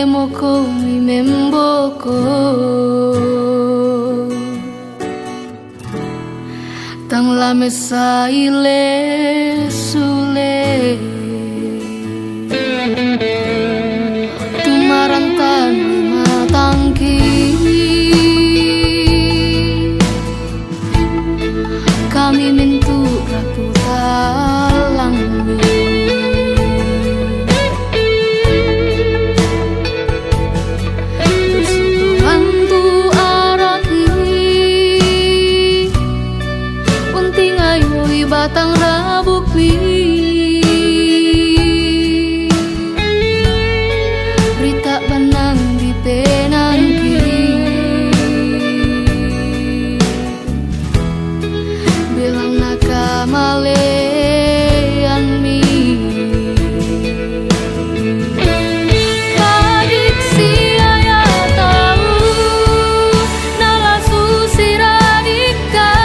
moko mi memboko tang la mesa ile sule tumarantan matangki kami mintu ratu talang batang rabukmi Rita banang di penangki bilang nakamalean mi adik siaya tahu nalasu siradika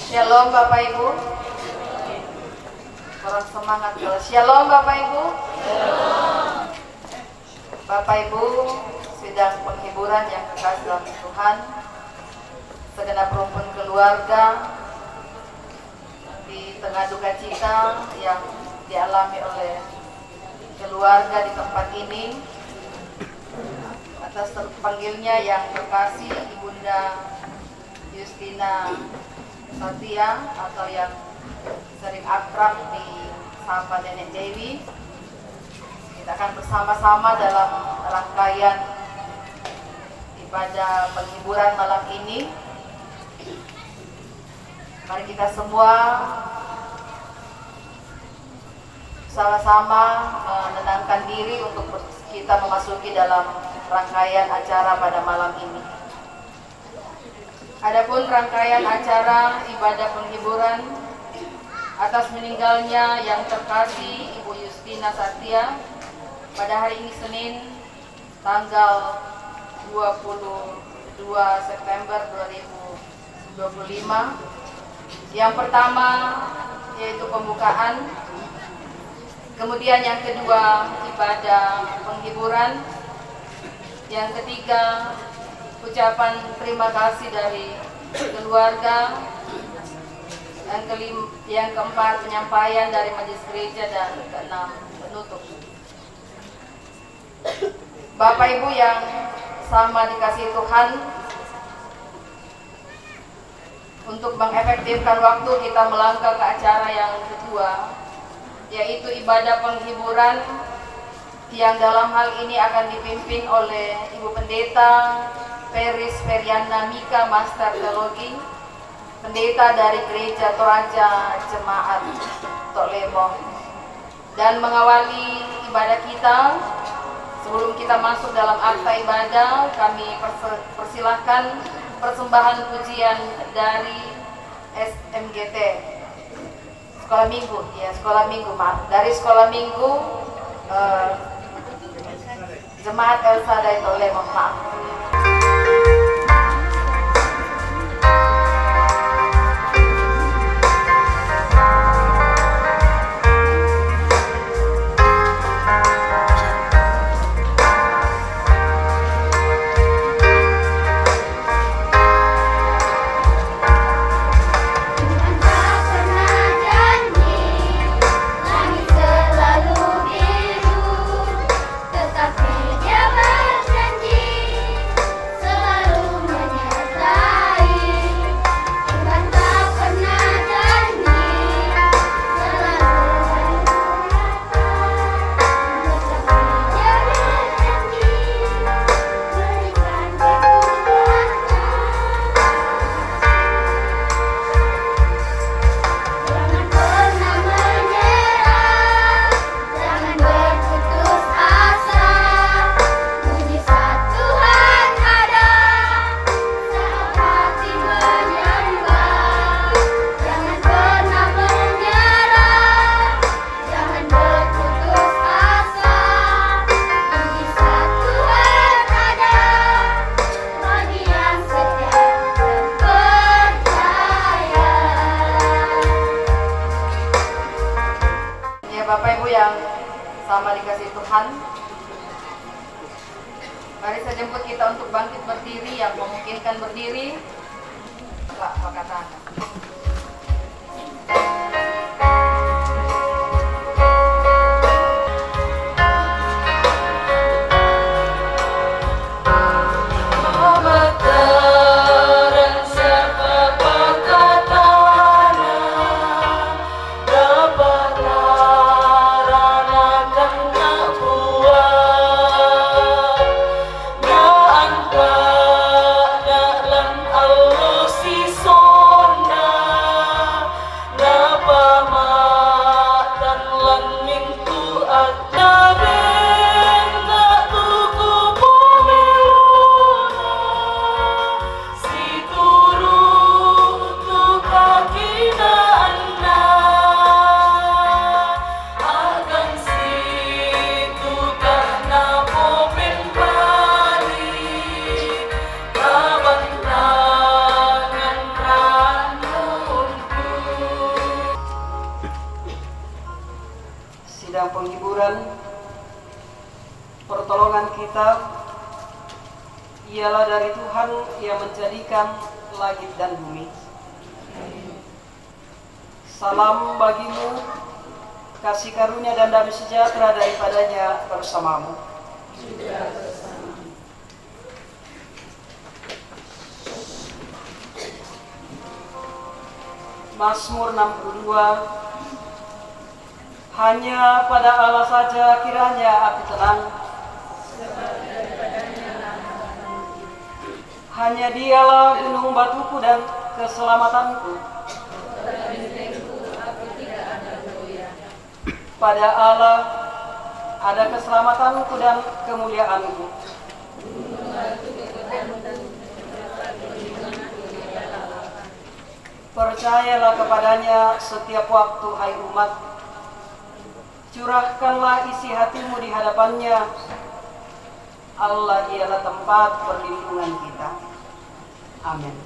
Shalom Bapak Ibu. Orang semangat kalau Shalom Bapak Ibu. Shalom. Bapak Ibu, sidang penghiburan yang kekasih dalam Tuhan, segenap rumpun keluarga di tengah duka cita yang dialami oleh keluarga di tempat ini, atas terpanggilnya yang terkasih Ibunda Justina Satya atau yang sering akrab di sapa Nenek Dewi. Kita akan bersama-sama dalam rangkaian ibadah penghiburan malam ini. Mari kita semua sama-sama menenangkan diri untuk kita memasuki dalam rangkaian acara pada malam ini. Adapun rangkaian acara ibadah penghiburan atas meninggalnya yang terkasih Ibu Justina Satya pada hari ini Senin tanggal 22 September 2025. Yang pertama yaitu pembukaan, kemudian yang kedua ibadah penghiburan, yang ketiga ucapan terima kasih dari keluarga, yang keempat penyampaian dari majelis gereja, dan keenam penutup. Bapak Ibu yang sama dikasihi Tuhan, untuk mengefektifkan waktu kita melangkah ke acara yang kedua, yaitu ibadah penghiburan yang dalam hal ini akan dipimpin oleh Ibu Pendeta Peris Feriana Mika, Master Teologi, pendeta dari Gereja Toraja Jemaat Toklebo. Dan mengawali ibadah kita, sebelum kita masuk dalam akta ibadah, kami persilahkan persembahan pujian dari SMGT Sekolah Minggu, dari Sekolah Minggu Jemaat El Shaddai Toklebo, Tetapi dia berjanji Tuhan. Mari saya jemput kita untuk bangkit berdiri, yang memungkinkan berdiri. Pak, kata Anda. Sidang penghiburan, pertolongan kita ialah dari Tuhan yang menjadikan langit dan bumi. Salam bagimu, kasih karunia dan damai sejahtera daripadanya bersamamu. Mazmur 62. Hanya pada Allah saja kiranya aku tenang. Hanya Dialah gunung batuku dan keselamatanku. Pada Allah ada keselamatanku dan kemuliaanku. Percayalah kepadanya setiap waktu, hai umat. Curahkanlah isi hatimu di hadapannya. Allah ialah tempat perlindungan kita. Amin.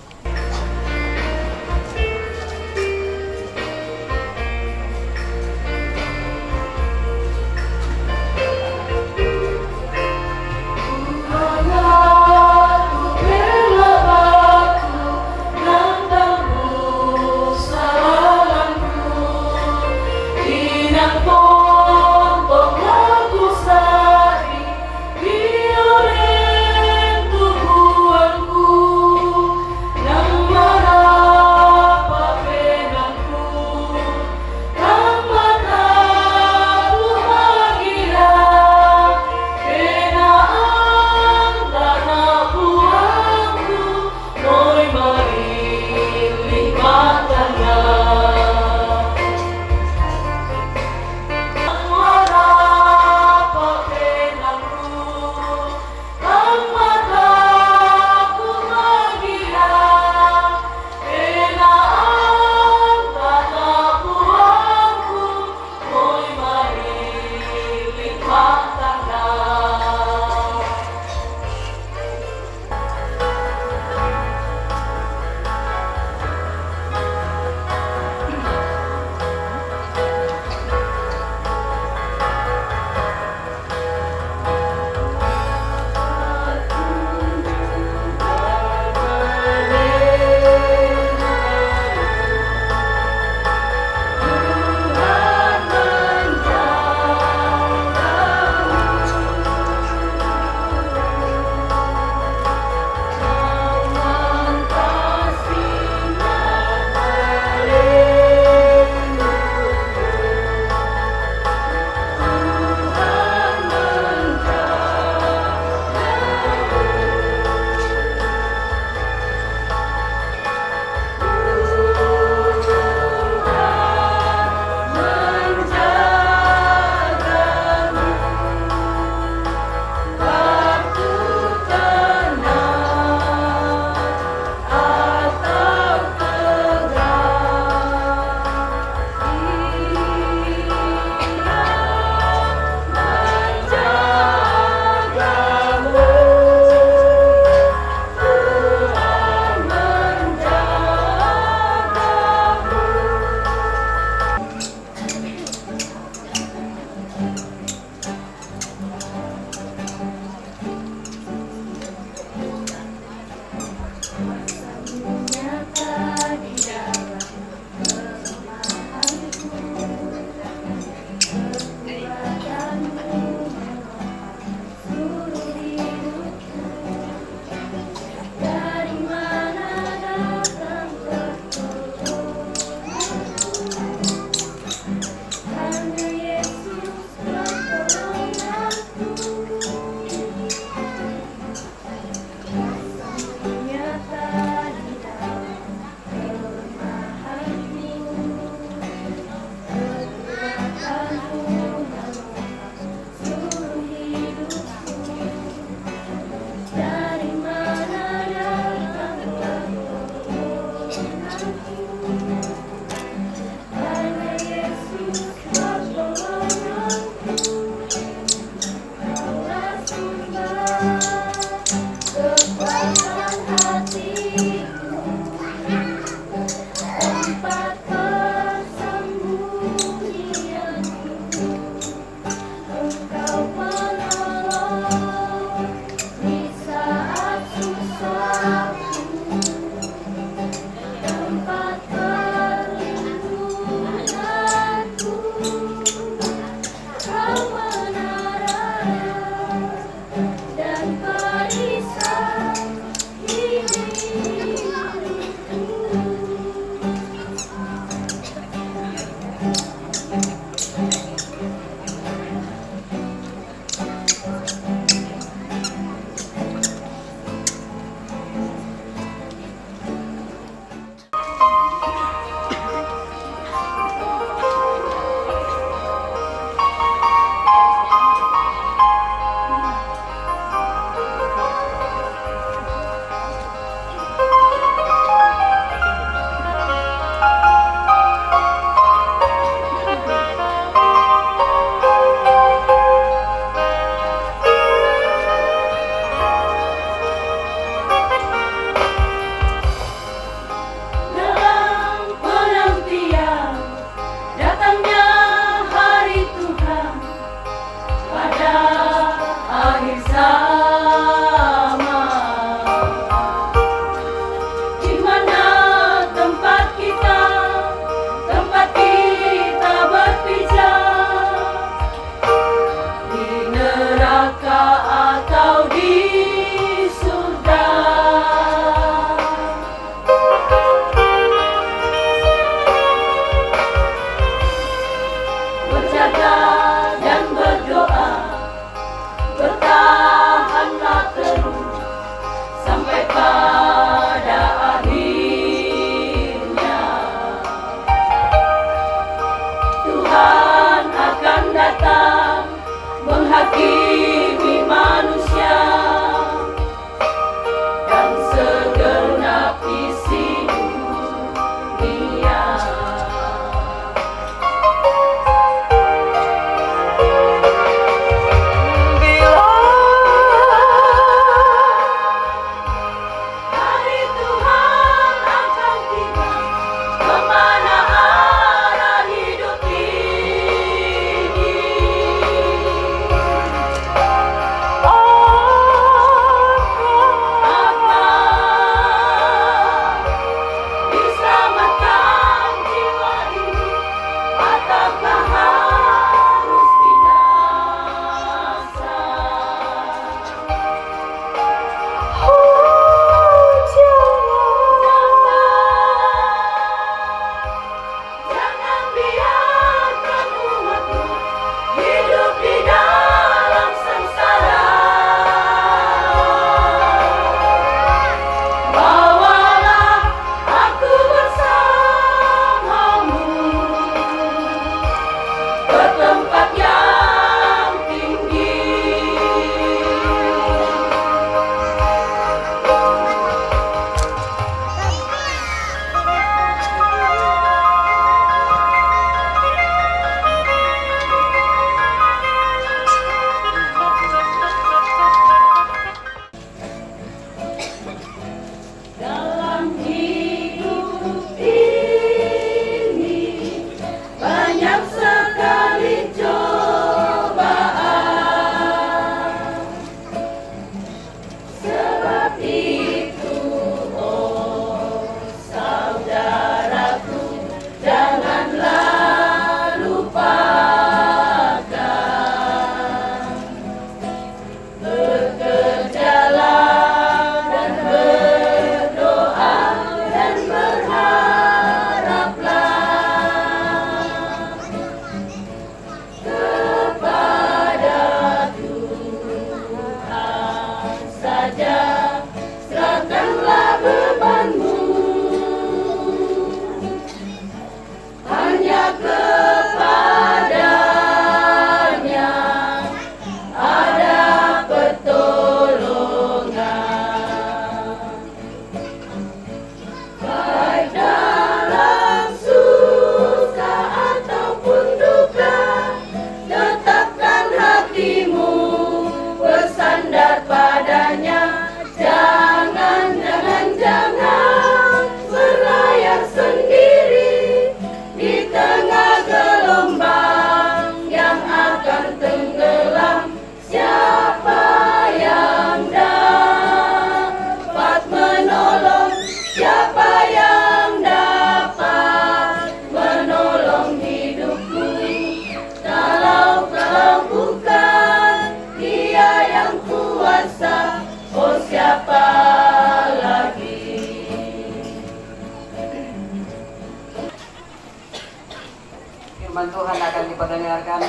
firman Tuhan akan diperdengarkan.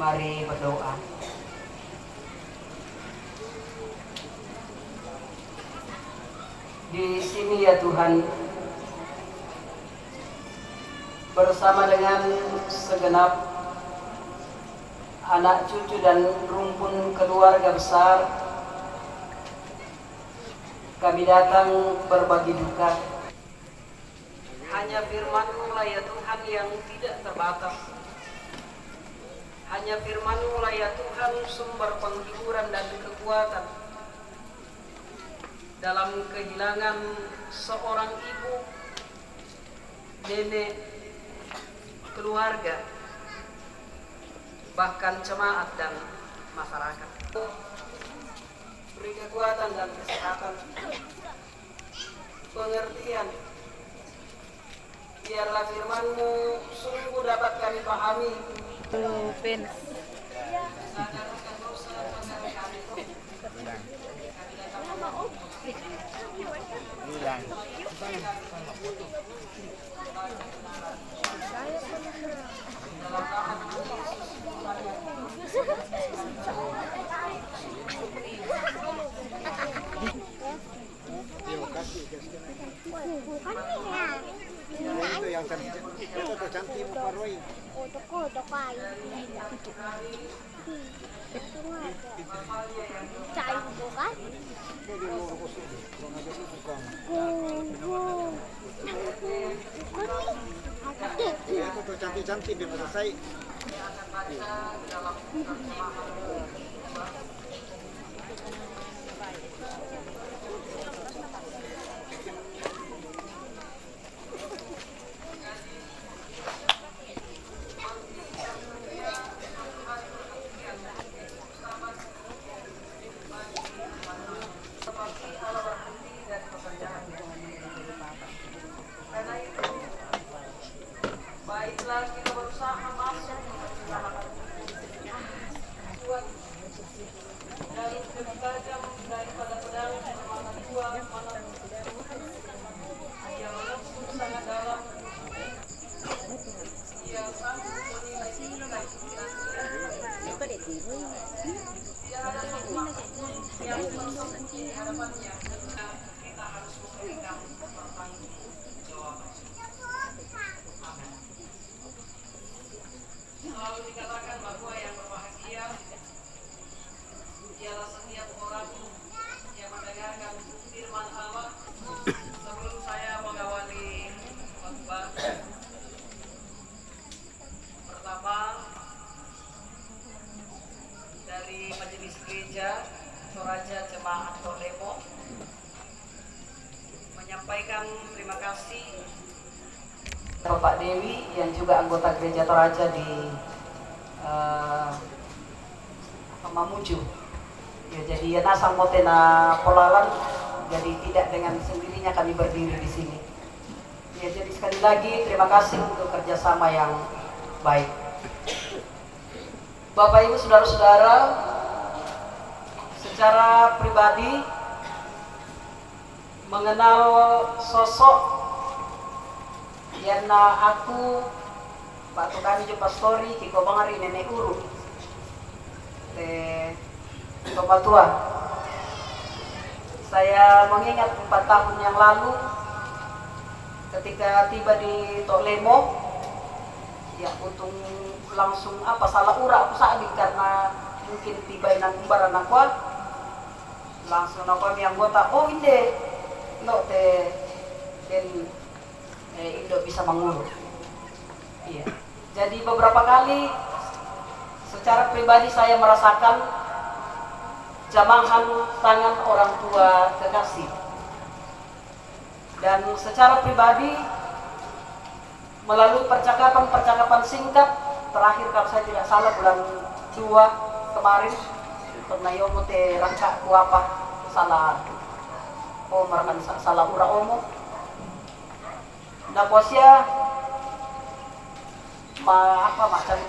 Mari berdoa. Di sini ya Tuhan, bersama dengan segenap anak cucu dan rumpun keluarga besar, kami datang berbagi duka. Hanya firman-Mu lah ya Tuhan yang tidak terbatas. Hanya firman-Mu lah ya Tuhan sumber penghiburan dan kekuatan. Dalam kehilangan seorang ibu, nenek, keluarga, bahkan jemaat dan masyarakat. Beri kekuatan dan kesehatan, pengertian. Biarlah firman-Mu sungguh dapat kami pahami. Itu yang cantik, itu cantik Paroi. Itu cantik-cantik di mata saya. Baiklah kita berusaha masuk dan lebih tajam daripada pedang bermata dua mana yang menusuk sangat dalam. Ia sanggup menilai nilai tiada sebuah yang kosong di hadapannya. Kita harus memberikan pertanggungjawaban. Selalu dikatakan bahwa yang berbahagia ialah setiap orang yang mendengarkan firman Allah. Sebelum saya mengawali khotbah, pertama dari Majelis Gereja Toraja Jemaat Tolemo menyampaikan terima kasih Bapak Dewi yang juga anggota Gereja Toraja di Mamuju. Ya, jadi ya nasang motena polalan, jadi tidak dengan sendirinya kami berdiri di sini. Ya, jadi sekali lagi terima kasih untuk kerjasama yang baik. Bapak Ibu saudara-saudara, secara pribadi mengenal sosok Yana aku waktu kami jumpa story kiko bangari nenek uru Bapak tua. Saya mengingat 4 tahun yang lalu ketika tiba di Tolemo, ya untung langsung salah ura aku sabi karena mungkin tiba nang umbaran aku langsung aku yang anggota inde no te den Indo bisa mengurus. Iya. Jadi beberapa kali secara pribadi saya merasakan jamahan tangan orang tua kekasih. Dan secara pribadi melalui percakapan singkat terakhir kalau saya tidak salah bulan 2 kemarin karena yomo te rangka ku apa salah merakan salah ura omo. Nah posya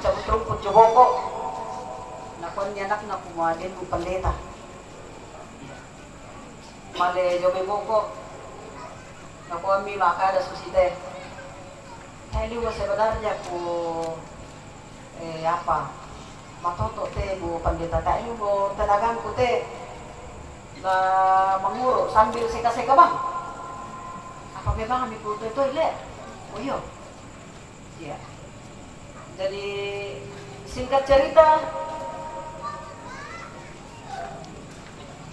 cabut rumput joboko. Nah kon anak na pumaden mo pendeta. Male jobe boko. Nah kami makada susite. Heli sebenarnya ku apa matoto teh bu pendeta tak ini bu tenagang ku teh lah menguruk sambil seka-seka bang. Apa memang ambil foto itu lihat? Oh iya. Ya. Jadi singkat cerita,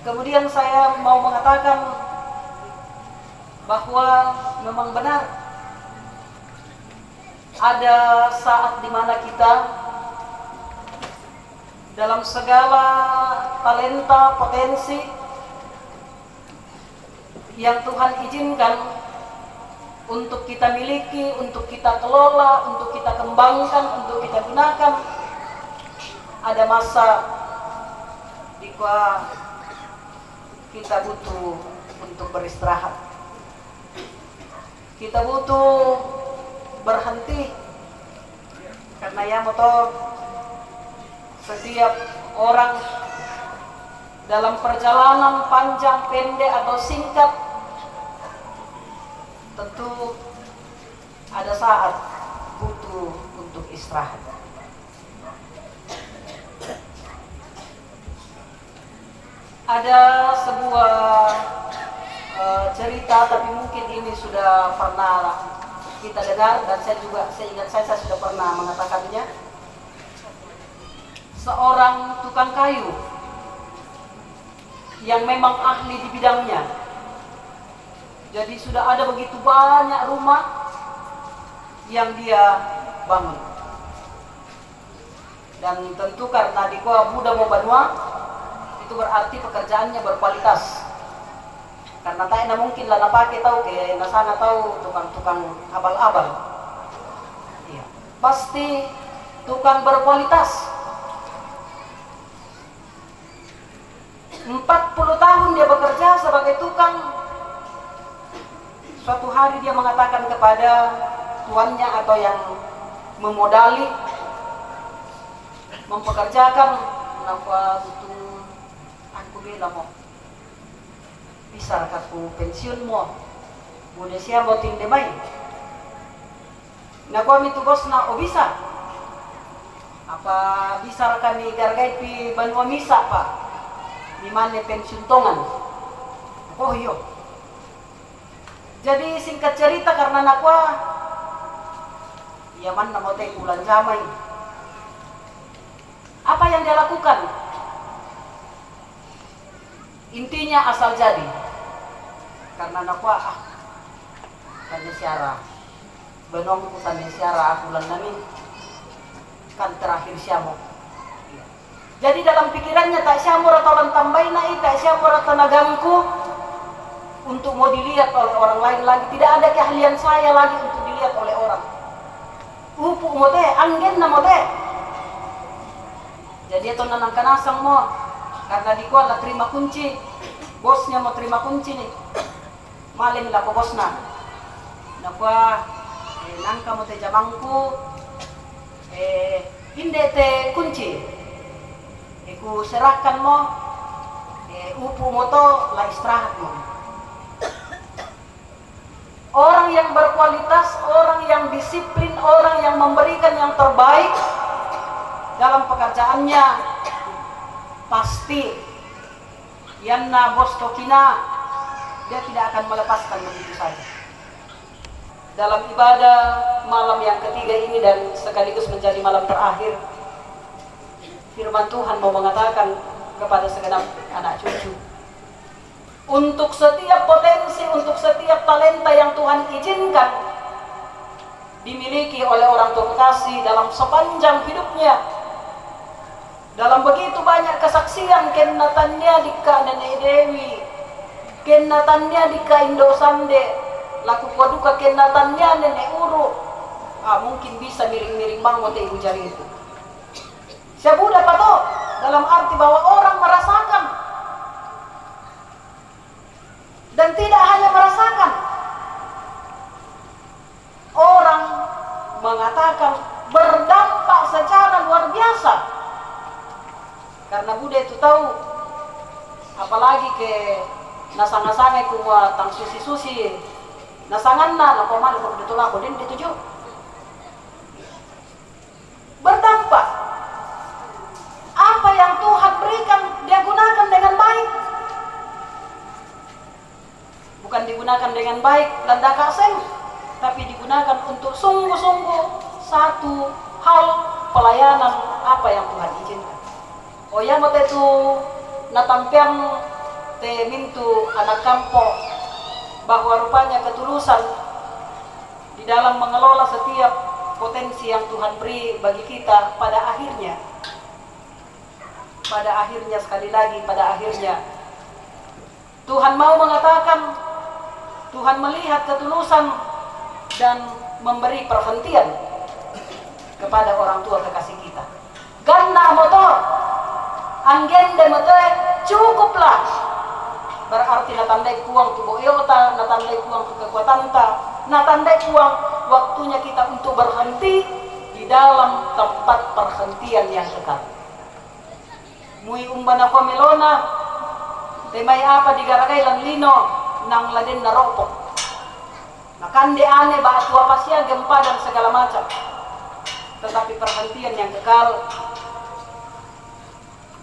kemudian saya mau mengatakan bahwa memang benar ada saat di mana kita dalam segala talenta, potensi yang Tuhan izinkan untuk kita miliki, untuk kita kelola, untuk kita kembangkan, untuk kita gunakan, ada masa di mana kita butuh untuk beristirahat. Kita butuh berhenti karena ya motor setiap orang dalam perjalanan panjang, pendek atau singkat tentu ada saat butuh untuk istirahat. Ada sebuah cerita, tapi mungkin ini sudah pernah kita dengar dan saya ingat saya sudah pernah mengatakannya. Seorang tukang kayu yang memang ahli di bidangnya. Jadi sudah ada begitu banyak rumah yang dia bangun. Dan tentu karena di muda mau banua, itu berarti pekerjaannya berkualitas. Karena tak enak mungkin lah napake tahu ke nasana tahu tukang abal-abal. Iya. Pasti tukang berkualitas. 40 tahun dia bekerja sebagai tukang. Suatu hari dia mengatakan kepada tuannya atau yang memodali mempekerjakan, kenapa butuh aku bilang mau bisa aku pensiun mo boleh siya mau ting demay na kami tu bos na o bisa apa bisa kami gargay pi banwa misa pa di mana pensiun tongan. Oh iyo. Jadi singkat cerita karena nakwa yaman na mo tay ulan jamay. Apa yang dia lakukan? Intinya asal jadi. Karena nakwa kanya siara. Benong ko sa siara ako lang namin. Kan terakhir siya mo. Jadi dalam pikirannya tak siya mo atau lang tambay na tak siya mo atau nagangku untuk mau dilihat oleh orang lain lagi. Tidak ada keahlian saya lagi untuk dilihat oleh orang. Upu mo teh, anggen na mo teh. Jadi itu nanang kanasang mo. Karena di kuala terima kunci. Bosnya mau terima kunci nih. Maling lah ko bos na. Nakwa nangka mo te jamangku. Hindi te kunci. Ku serahkan mo. Upu mo to la istirahat mo. Orang yang berkualitas, orang yang disiplin, orang yang memberikan yang terbaik dalam pekerjaannya, pasti yan na bos tokina, dia tidak akan melepaskan begitu saja. Dalam ibadah malam yang ketiga ini dan sekaligus menjadi malam terakhir, firman Tuhan mau mengatakan kepada segenap anak cucu, untuk setiap potensi, untuk setiap talenta yang Tuhan izinkan dimiliki oleh orang tua kekasih dalam sepanjang hidupnya, dalam begitu banyak kesaksian kenatannya di ka Nenek Dewi, kenatannya di ka Indosande, laku paduka kenatannya Nenek Uru, mungkin bisa miring-miring bang mote ibu jari itu. Siapa udah pato dalam arti bahwa orang merasakan. Dan tidak hanya merasakan, orang mengatakan berdampak secara luar biasa. Karena Buddha itu tahu, apalagi ke nasang-nasangnya kumua tang susi-susi, nasangan na, nakoman, kung dito lang, din dito jo. bukan digunakan dengan baik dan dakaseng, tapi digunakan untuk sungguh-sungguh satu hal pelayanan apa yang Tuhan izinkan. Oh ya mate tu natampian te mintu anak kampung bahwa rupanya ketulusan di dalam mengelola setiap potensi yang Tuhan beri bagi kita pada akhirnya sekali lagi pada akhirnya Tuhan mau mengatakan, Tuhan melihat ketulusan dan memberi perhentian kepada orang tua kekasih kita. Ganna motor anggende motor cukuplah, berarti natandai kuang tu boyota, natandai kuang tu kekuatan ta, natandai kuang waktunya kita untuk berhenti di dalam tempat perhentian yang kekal. Mui umbana ko melona temay apa digaragai lan lino nang laden naropok nakande ane ba atua pasya gempa dan segala macam, tetapi perhentian yang kekal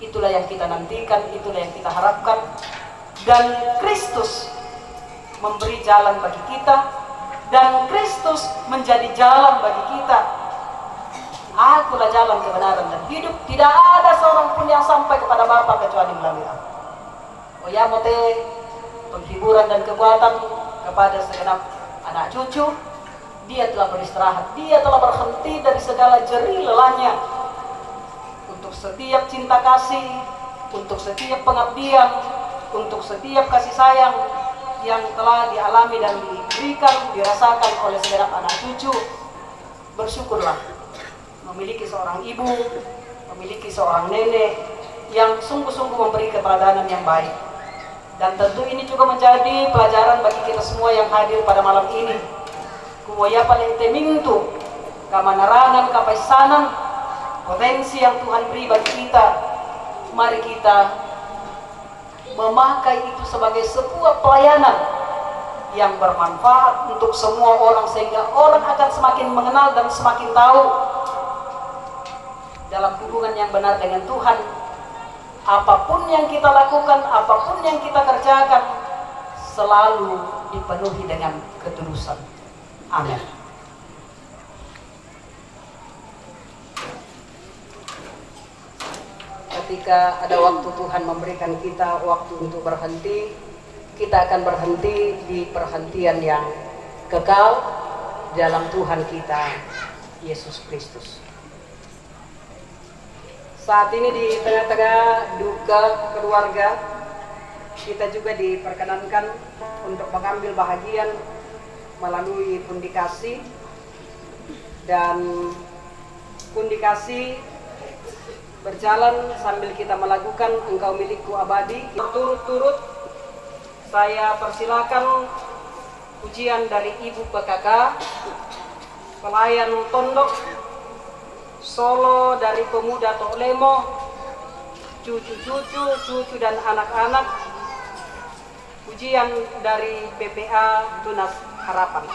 itulah yang kita nantikan, itulah yang kita harapkan. Dan Kristus memberi jalan bagi kita, dan Kristus menjadi jalan bagi kita. Akulah jalan kebenaran dan hidup. Tidak ada seorang pun yang sampai kepada Bapa kecuali melalui Aku. Oh ya mote penghiburan dan kekuatan kepada segenap anak cucu. Dia telah beristirahat, dia telah berhenti dari segala jerih lelahnya untuk setiap cinta kasih, untuk setiap pengabdian, untuk setiap kasih sayang yang telah dialami dan diberikan, dirasakan oleh segenap anak cucu. Bersyukurlah memiliki seorang ibu, memiliki seorang nenek yang sungguh-sungguh memberi keteladanan yang baik. Dan tentu ini juga menjadi pelajaran bagi kita semua yang hadir pada malam ini. Kumoya paling temintu, kamanarangan, kapaisanan, potensi yang Tuhan beri bagi kita. Mari kita memakai itu sebagai sebuah pelayanan yang bermanfaat untuk semua orang, sehingga orang akan semakin mengenal dan semakin tahu dalam hubungan yang benar dengan Tuhan. Apapun yang kita lakukan, apapun yang kita kerjakan, selalu dipenuhi dengan ketulusan. Amin. Ketika ada waktu Tuhan memberikan kita waktu untuk berhenti, kita akan berhenti di perhentian yang kekal dalam Tuhan kita, Yesus Kristus. Saat ini di tengah-tengah duka keluarga, kita juga diperkenankan untuk mengambil bahagian melalui pundikasi, dan pundikasi berjalan sambil kita melakukan Engkau Milikku Abadi. Berturut-turut saya persilakan pujian dari Ibu PKK, pelayan Tondok, solo dari pemuda Toklemo, cucu dan anak-anak, pujian dari PPA Tunas Harapan.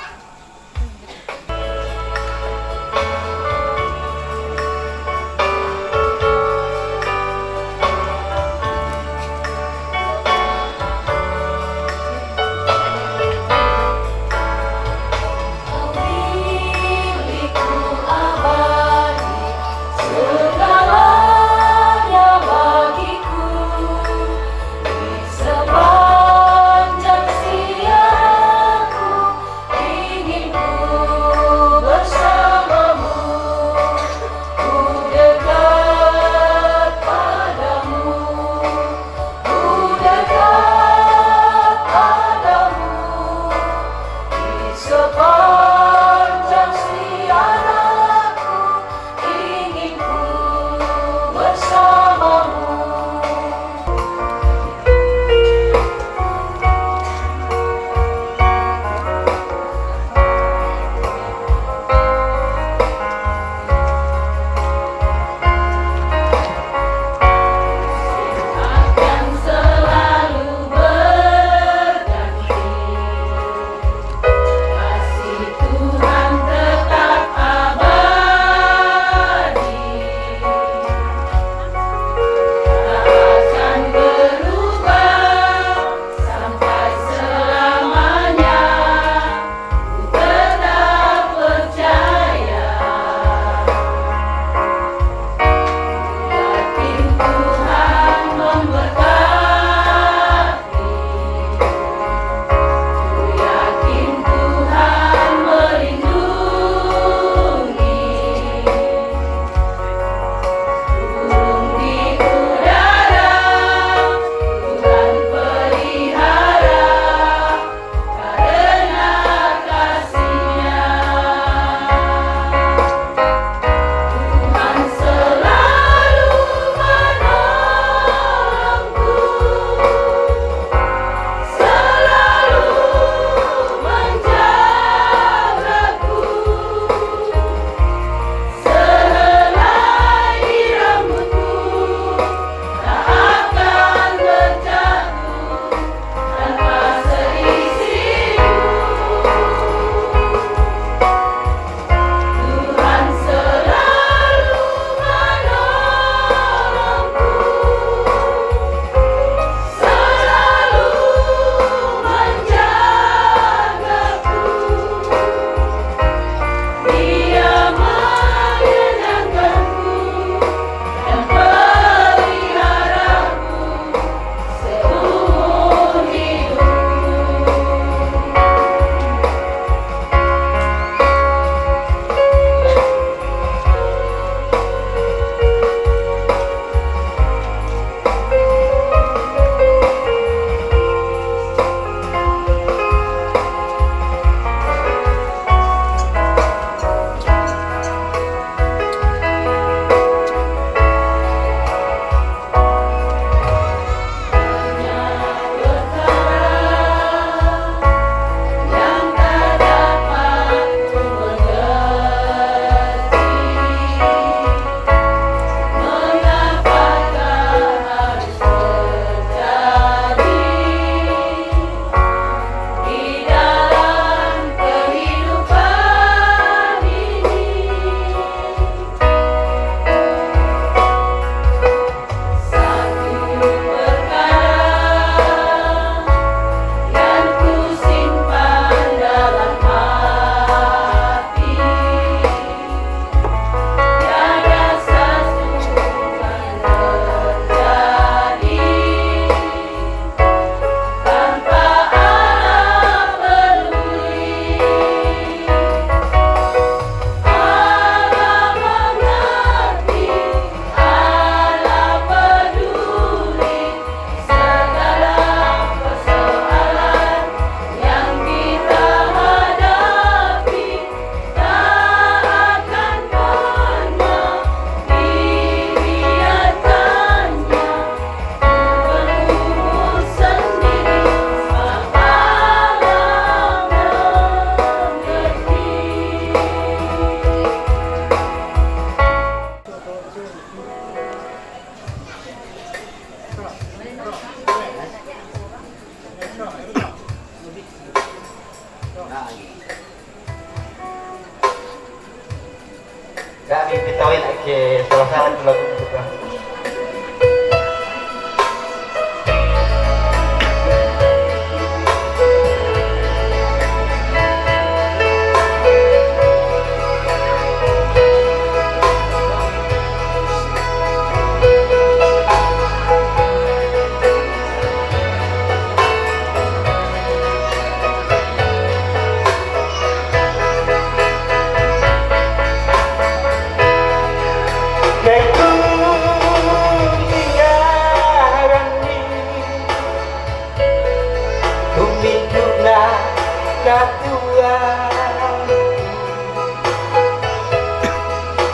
Sepanjang siangku kawin aja salah-salah lagu juga.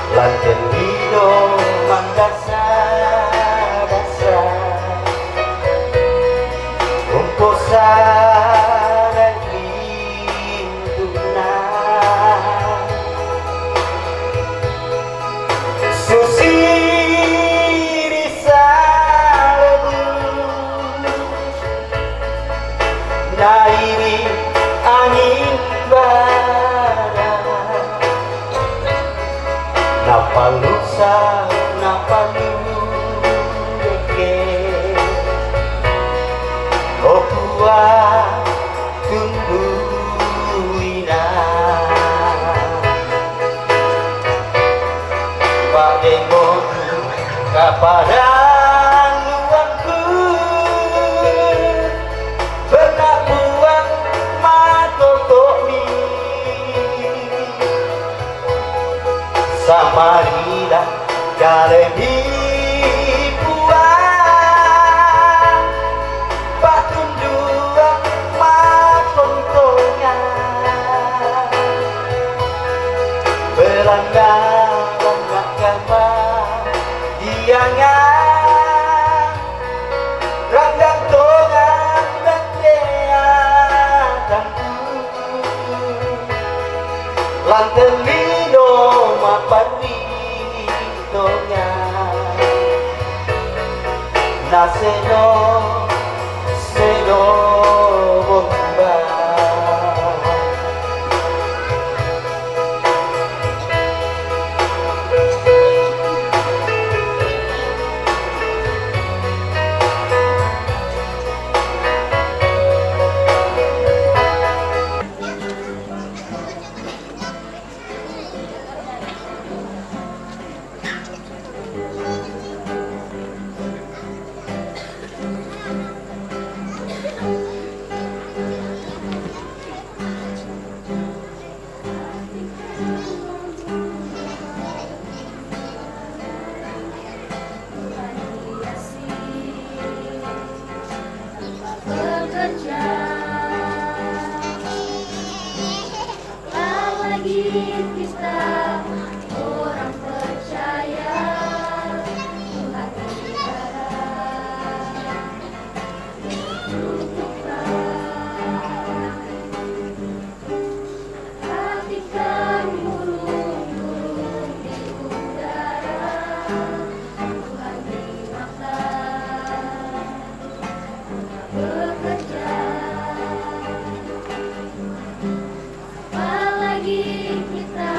Lanten dino mandasa-dasa Umposa dan linduna Susi risalebu Nairi angin barat Napalusa, napaludeke Okua tungguina Pademon kapadang luangku Benak buang matotomi Samarila Galebi puang Patunduan makontongan Belanda kama Diangan Ranggang tongan dan deatanku Lanten lino mapanditonya Naseno seno bomba bekerja lagi kita orang percaya Tuhan hatikan burung-burung di udara Tuhan dimakan bekerja apalagi kita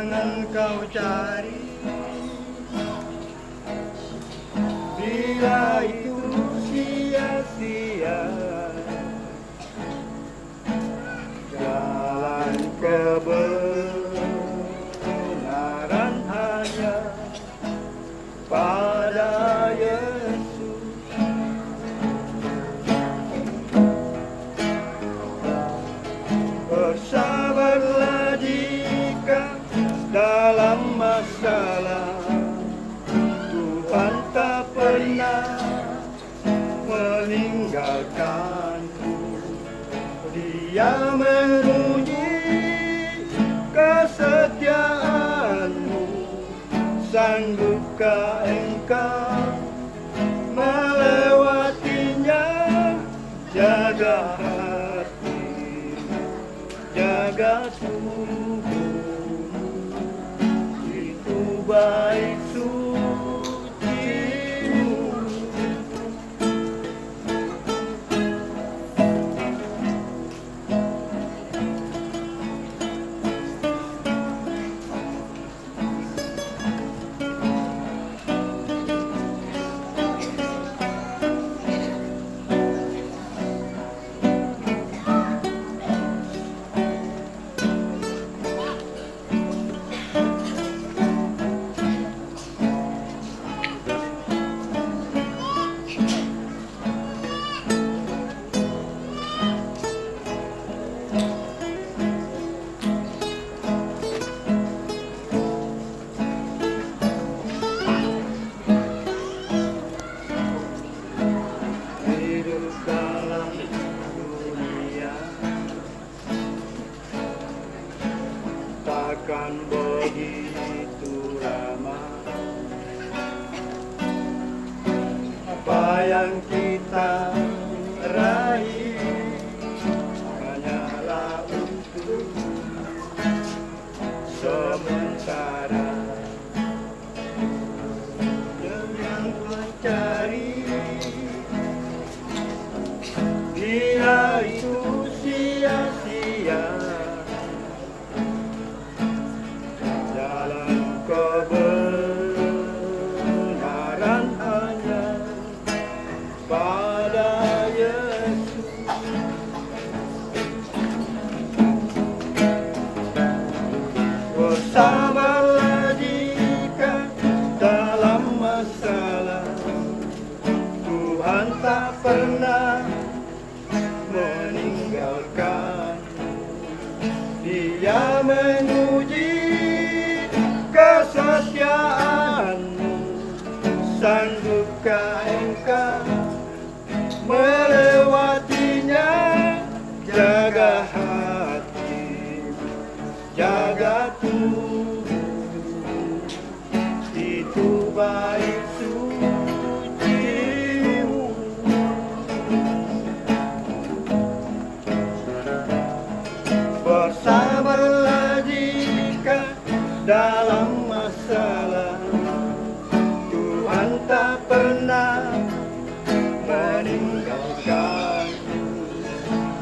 jangan kau cari, bila itu sia-sia. Jalan kebenaran hanya pada Yesus. Bersabarlah jika dalam masalah, Tuhan tak pernah meninggalkanku. Dia memuji kesetiaanmu, sanggupkah engkau melewatinya? Jaga hati, jaga tubuhmu, itu baik sucimu. Hidup dalam dunia takkan begitu lama. Apa yang kita raih hanyalah untuk sementara. Jangan mencari, bila itu sia-sia. Jalan kebenaran hanya pada Yesus. Bersabarlah jika dalam masalah, Tuhan tak pernah meninggalkan. Dia menguji kesetiaanmu, sanggupkah engkau melewatinya? Jaga hati, jaga tubuh, itu baik sucimu. Bersabarlah jika dalam masalah, Tuhan tak pernah meninggalkan.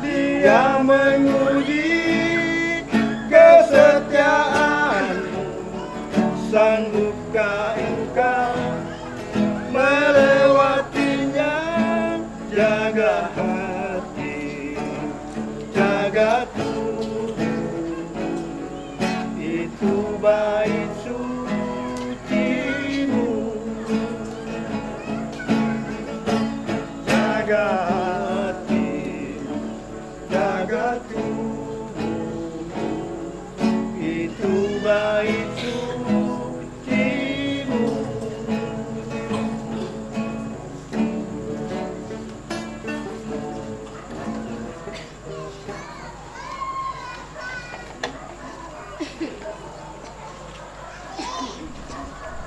Dia menguji kesetiaanmu, sanggupkah engkau melewatinya? Jaga hati, jaga tubuh, itu baik sucimu. Jaga hati, jaga tubuh, itu baik sucimu.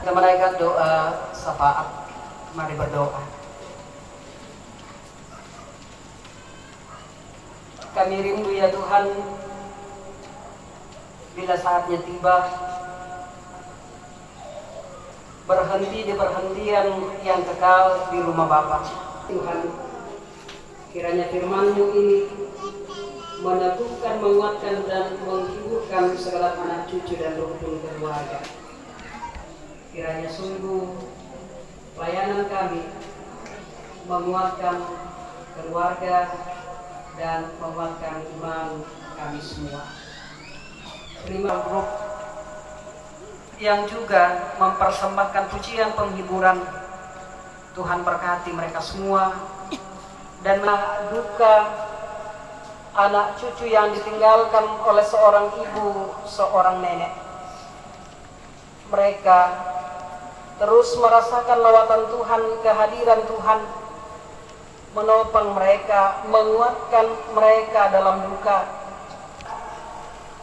Kita menaikkan doa syafaat. Mari berdoa. Kami rindu ya Tuhan, bila saatnya tiba, berhenti di perhentian yang kekal di rumah Bapa. Tuhan, kiranya firman-Mu ini meneguhkan, menguatkan, dan menghiburkan kuduskan segala anak cucu dan rukun keluarga. Kiranya sungguh pelayanan kami menguatkan keluarga dan menguatkan iman kami semua. Terima grup yang juga mempersembahkan pujian penghiburan. Tuhan berkati mereka semua dan duka anak cucu yang ditinggalkan oleh seorang ibu, seorang nenek. Mereka terus merasakan lawatan Tuhan, kehadiran Tuhan, menopang mereka, menguatkan mereka dalam duka.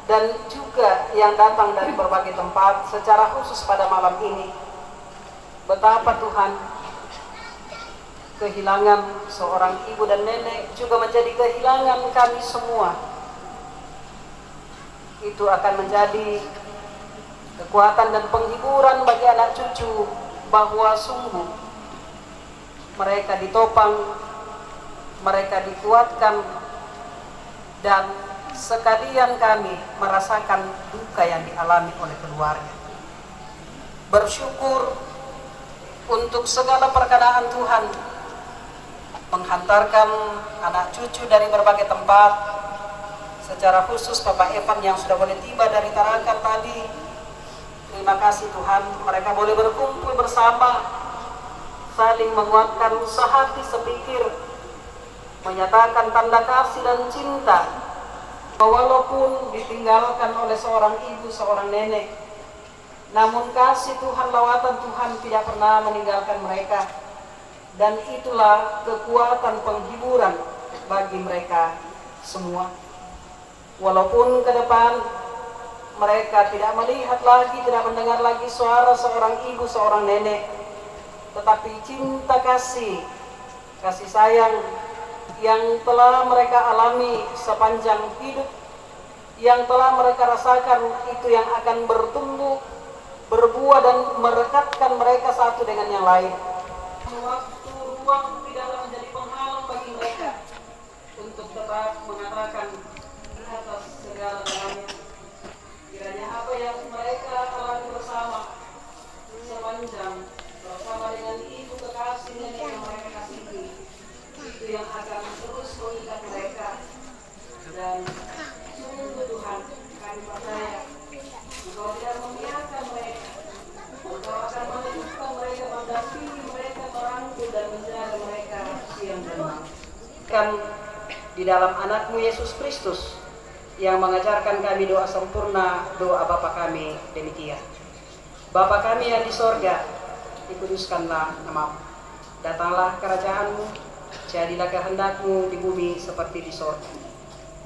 Dan juga yang datang dari berbagai tempat, secara khusus pada malam ini, betapa Tuhan kehilangan seorang ibu dan nenek juga menjadi kehilangan kami semua. Itu akan menjadi kekuatan dan penghiburan bagi anak cucu bahwa sungguh mereka ditopang, mereka dikuatkan, dan sekalian kami merasakan duka yang dialami oleh keluarga. Bersyukur untuk segala perkenaan Tuhan, menghantarkan anak cucu dari berbagai tempat, secara khusus Bapak Evan yang sudah boleh tiba dari Tarakan tadi. Terima kasih Tuhan, mereka boleh berkumpul bersama, saling menguatkan, sehati sepikir, menyatakan tanda kasih dan cinta. Walaupun ditinggalkan oleh seorang ibu, seorang nenek, namun kasih Tuhan, lawatan Tuhan tidak pernah meninggalkan mereka. Dan itulah kekuatan penghiburan bagi mereka semua. Walaupun ke depan mereka tidak melihat lagi, tidak mendengar lagi suara seorang ibu, seorang nenek, tetapi cinta kasih sayang yang telah mereka alami sepanjang hidup, yang telah mereka rasakan, itu yang akan bertumbuh, berbuah dan merekatkan mereka satu dengan yang lain. Waktu ruang tidaklah menjadi penghalang bagi mereka untuk tetap mengatakan di atas segala-galanya, kiranya apa yang mereka alami bersama sepanjang bersama dengan ibu kekasih nenek yang mereka kasihi, itu yang akan terus mengikat mereka. Dan sungguh Tuhan, kami percaya Engkau tidak membiarkan mereka, Engkau akan menunjukkan mereka, mendampingi mereka, merangkul dan menjaga mereka siang dan malam. Kan di dalam anakmu Yesus Kristus yang mengajarkan kami doa sempurna, doa Bapa kami demikian. Bapa kami yang di sorga, dikuduskanlah namamu. Datanglah kerajaanmu, jadilah kehendakmu di bumi seperti di sorga.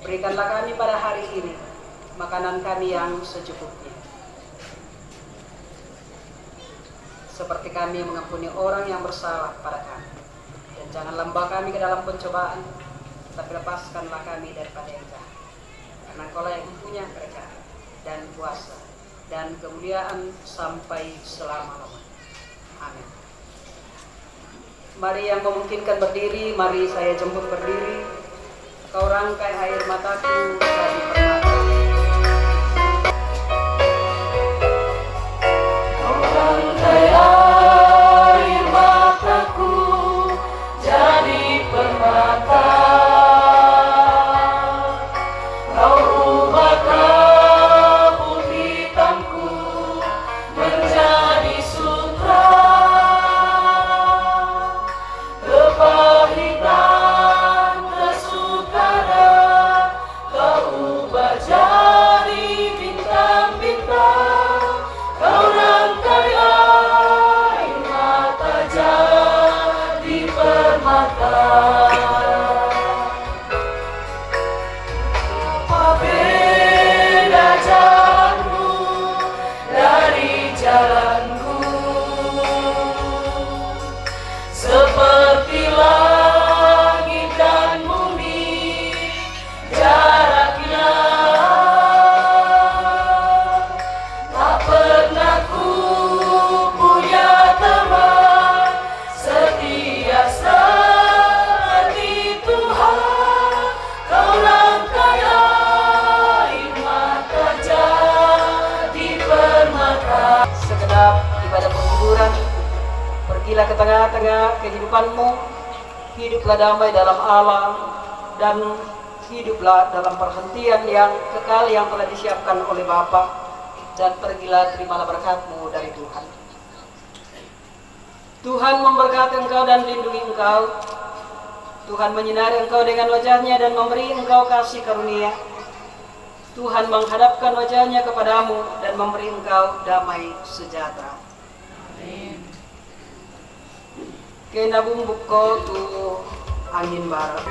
Berikanlah kami pada hari ini makanan kami yang secukupnya, seperti kami mengampuni orang yang bersalah pada kami. Dan jangan lembah kami ke dalam pencobaan, tapi lepaskanlah kami daripada yang jahat. Karena Engkaulah yang mempunyai kerajaan dan kuasa dan kemuliaan sampai selama-lamanya. Amin. Mari yang memungkinkan berdiri, mari saya jemput berdiri. Kau rangkai air mataku dari permata. Kau rangkai air mataku jadi permata. Kau rubah kabut hitamku menjadi sutra. Kepahitan, kesukaran, kau ubah Pergilah ke tengah-tengah kehidupanmu, hiduplah damai dalam alam, dan hiduplah dalam perhentian yang kekal yang telah disiapkan oleh Bapa, dan pergilah terimalah berkat-Mu dari Tuhan. Tuhan memberkati engkau dan melindungi engkau. Tuhan menyinari engkau dengan wajah-Nya dan memberi engkau kasih karunia. Tuhan menghadapkan wajah-Nya kepadamu dan memberi engkau damai sejahtera. Amin. Kena bumbuk ko tu angin barat.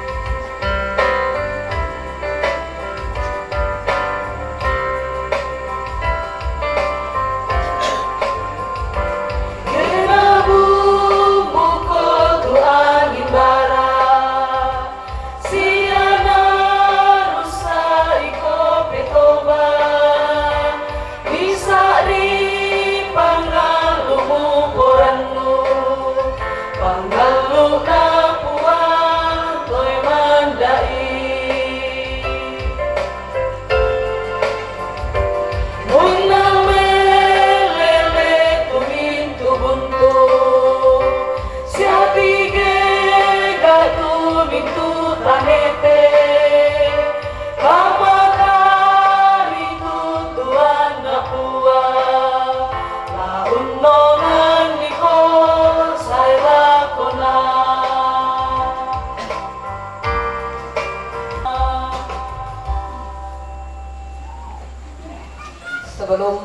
Sebelum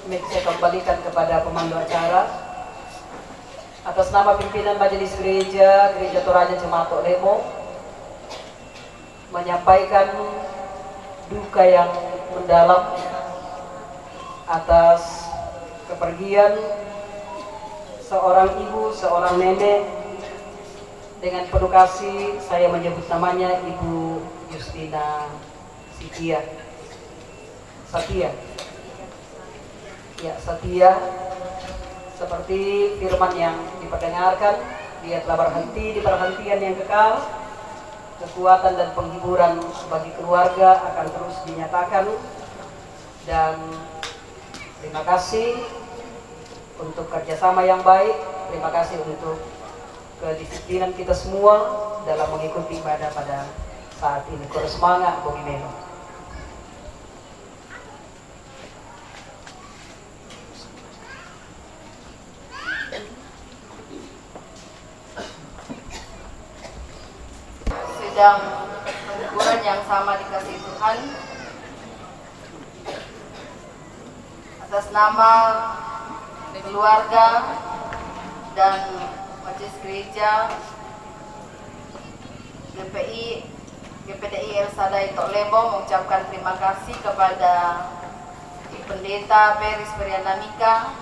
saya kembalikan kepada pemandu acara, atas nama pimpinan Majelis Gereja Toraja Jemaat Tok Lemo, menyampaikan duka yang mendalam atas kepergian seorang ibu, seorang nenek. Dengan penuh kasih saya menyebut namanya Ibu Justina Satya. Ya, Satya, seperti firman yang diperdengarkan, dia telah berhenti di perhentian yang kekal. Kekuatan dan penghiburan bagi keluarga akan terus dinyatakan. Dan terima kasih untuk kerjasama yang baik. Terima kasih untuk kedisiplinan kita semua dalam mengikuti ibadah pada saat ini. Kurang semangat, Bumi Melo. Sidang penghiburan yang sama dikasihi Tuhan, atas nama keluarga dan Majelis Gereja GPDI El Sadai Tok Lemo mengucapkan terima kasih kepada Pendeta Peris Priyanamika,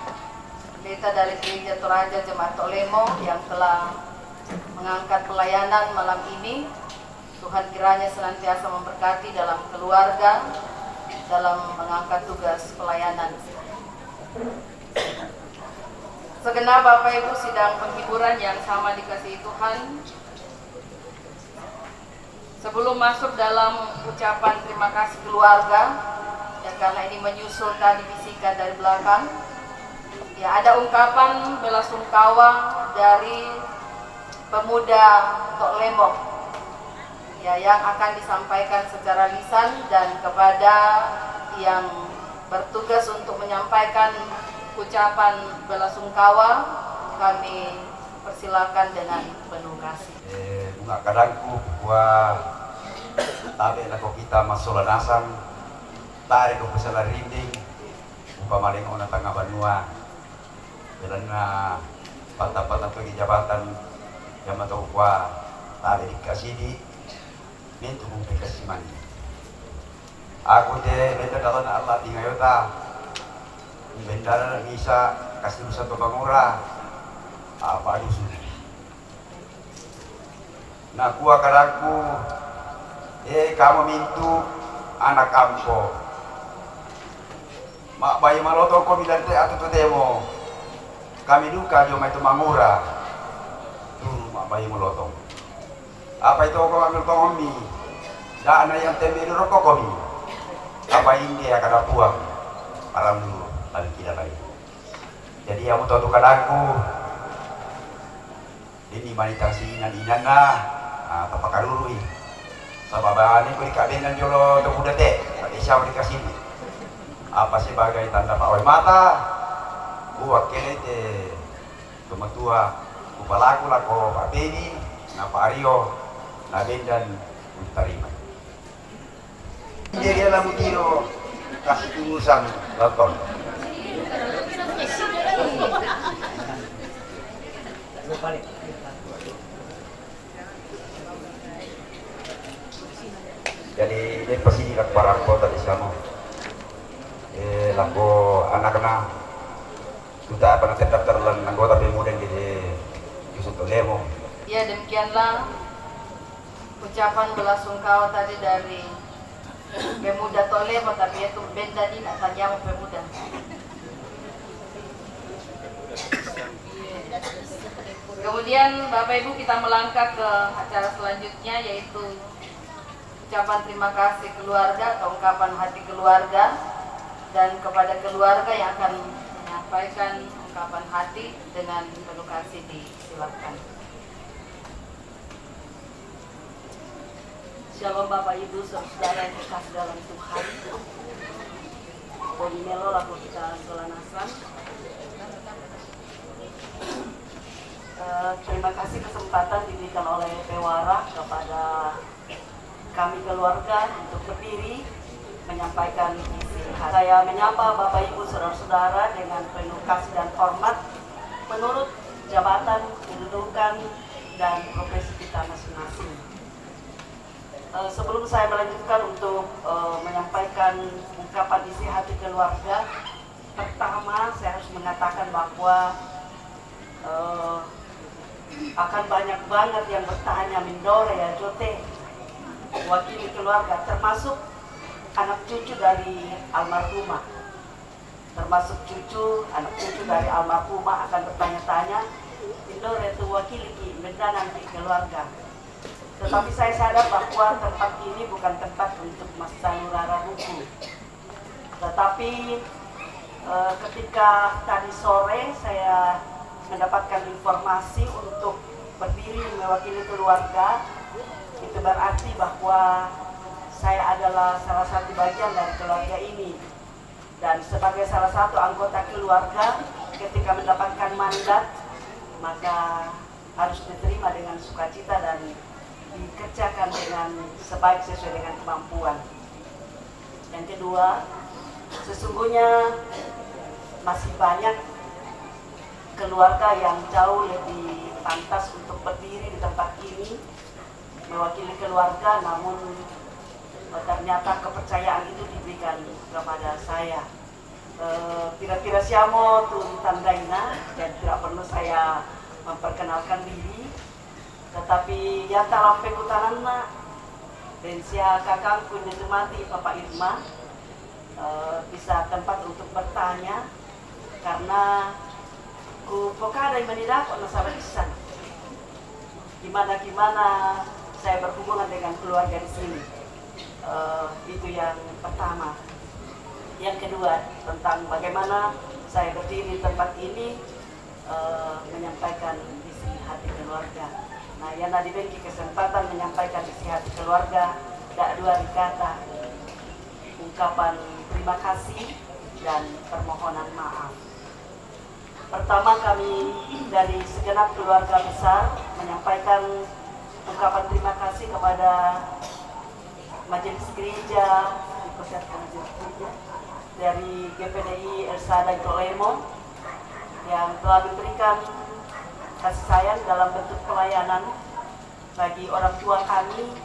Pendeta dari Gereja Toraja Jemaat Tok Lemo yang telah mengangkat pelayanan malam ini. Tuhan kiranya senantiasa memberkati dalam keluarga, dalam mengangkat tugas pelayanan. Segenap Bapak Ibu sidang penghiburan yang sama dikasihi Tuhan, sebelum masuk dalam ucapan terima kasih keluarga, dan karena ini menyusul tadi bisikan dari belakang, ya ada ungkapan belasungkawa dari pemuda Tok Lemo, ya, yang akan disampaikan secara lisan, dan kepada yang bertugas untuk menyampaikan ucapan belasungkawa kami persilakan dengan penuh kasih. Bunga kadangku kuah tabe lako kita masola nasang tarik ko pesala rinding upamaling ona tangga banua dan patah-patah pergi jabatan yang matau kuah tabe dikasih di mintu bumpi kasih mandi. Aku de benda dalam Allah di ngayota benda bisa kasih nusa pemangura apa dusun. Nah kuah kadaku kamu mintu anak ampo mak bayi malotong ko bilang te atau demo kami duka jo mai mangura mak bayi malotong apa itu ko ambil tomi dana yang tembe rokok komi apa ini ya kada puang param dulu balik tidak lagi. Jadi yang untuk kadaku Ini manitang si inan na tapakarurui. Sa babaan ko ikabinan jolo temuda te, pati siya dikasih. Apa sebagai tanda pawai mata, buat kene te tumatua upalaku lako Pak Beni, na Pak Aryo, na Bendan Utarima. Jadi alam tiro kasih tulusan Nonton. Jadi ini pasti lako parangko tadi sama. Lako anak-anak sudah pernah terdaftar dalam anggota pemuda di Yusuf Tolemo. Ya, demikianlah ucapan belasungkawa tadi dari pemuda Tolemo, tapi itu benda di nak tanya pemuda. Kemudian Bapak Ibu kita melangkah ke acara selanjutnya, yaitu ucapan terima kasih keluarga atau ungkapan hati keluarga, dan kepada keluarga yang akan menyampaikan ungkapan hati dengan penuh kasih disilakan. Shalom Bapak Ibu, saudara yang dikasih dalam Tuhan. Bodi melo laku kita selanasan. Terima kasih kesempatan diberikan oleh Pewara kepada kami keluarga untuk berdiri menyampaikan isi hati. Saya menyapa Bapak Ibu saudara-saudara dengan penuh kasih dan hormat menurut jabatan, kedudukan, dan profesi kita masing-masing. Sebelum saya melanjutkan untuk menyampaikan ungkapan isi hati keluarga, pertama saya harus mengatakan bahwa akan banyak banget yang bertanya Mindore ya Jote, wakili keluarga, termasuk anak cucu dari almarhumah, termasuk anak cucu dari almarhumah akan bertanya-tanya, Mindore itu wakili benda nanti keluarga. Tetapi saya sadar bahwa tempat ini bukan tempat untuk masalurara buku. Tetapi ketika tadi sore saya mendapatkan informasi untuk berdiri mewakili keluarga, itu berarti bahwa saya adalah salah satu bagian dari keluarga ini. Dan sebagai salah satu anggota keluarga, ketika mendapatkan mandat, maka harus diterima dengan sukacita dan dikerjakan dengan sebaik sesuai dengan kemampuan. Yang kedua, sesungguhnya masih banyak keluarga yang jauh lebih pantas untuk berdiri di tempat ini mewakili keluarga, namun ternyata kepercayaan itu diberikan kepada saya. Kira-kira siamo tuh tandaina dan tidak perlu saya memperkenalkan diri, tetapi ya talam pekutanana dan sia kakangku ditemati Bapak Irma bisa tempat untuk bertanya karena ku pokadai menidako nasara isan gimana saya berhubungan dengan keluarga di sini. Itu yang pertama. Yang kedua, tentang bagaimana saya berdiri di tempat ini menyampaikan isi hati keluarga. Nah, yang tadi beri kesempatan menyampaikan isi hati keluarga, tak dua kata, ungkapan terima kasih dan permohonan maaf. Pertama, kami dari segenap keluarga besar menyampaikan ungkapan terima kasih kepada Majelis Gereja, dari GPDI Ersada Tolemo yang telah memberikan kasih sayang dalam bentuk pelayanan bagi orang tua kami,